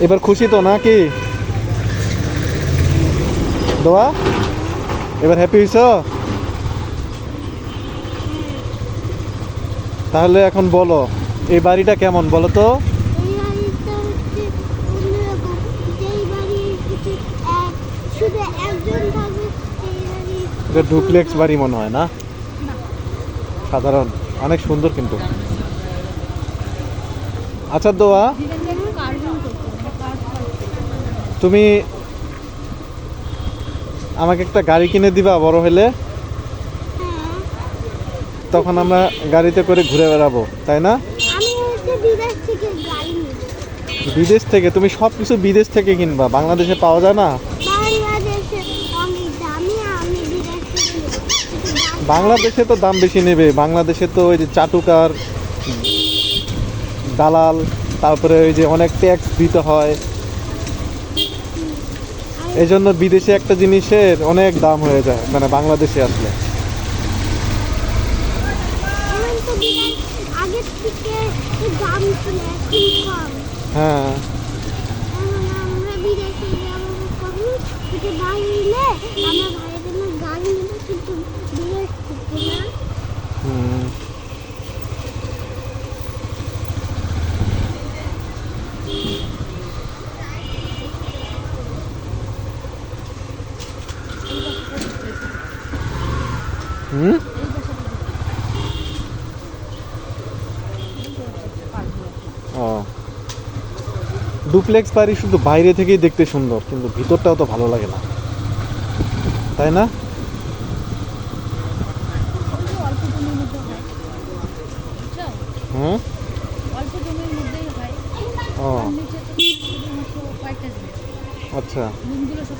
এবার খুশি তো নাকি দোয়া? এবার হ্যাপি হইছ? তাহলে এখন বলো এই বাড়িটা কেমন বলো তো? এই বাড়িটা হচ্ছে অন্যরকম। যেই বাড়ি হচ্ছে শুধু একজন থাকবে সেই বাড়ি। এটা ডুপ্লেক্স বাড়ি মনে হয় না? সাধারণ, অনেক সুন্দর কিন্তু। আচ্ছা দোয়া, তুমি আমাকে একটা গাড়ি কিনে দিবা বড় হলে? হ্যাঁ, তখন আমরা গাড়িতে করে ঘুরে বেড়াবো, তাই না? আমি হচ্ছে বিদেশ থেকে গাড়ি নিব। বিদেশ থেকে? তুমি সব কিছু বিদেশ থেকে কিনবা, বাংলাদেশে পাওয়া যায় না? বাংলাদেশে অনেক দামি, আমি বিদেশ থেকে নিব। কিন্তু বাংলাদেশে তো দাম বেশি নেবে, বাংলাদেশে তো ওই যে চাটুকার, দালাল, তারপরে ওই যে অনেক ট্যাক্স দিতে হয়, এই জন্য বিদেশে একটা জিনিসের অনেক দাম হয়ে যায়, মানে বাংলাদেশে আসলে। এখন তো বিদেশ আগের থেকে দাম ছিল, এখন কম। হ্যাঁ, এখন আমরা বিদেশে যাবো কখন থেকে বাড়িলে আমার ভাইয়ের জন্য গাড়ি নিব, কিন্তু বিদেশ থেকে না। হুম। হুম। ও, ডুপ্লেক্স বাড়ি শুধু বাইরে থেকেই দেখতে সুন্দর, কিন্তু ভিতরটাও তো ভালো লাগে না, তাই না? অল্প জমির মধ্যে হয়, বুঝছো? হুম। অল্প জমির মধ্যেই হয়। ও আর নিচে তো শুধুমাত্র কয়েকটা জিনিস, আচ্ছা। রুমগুলো সব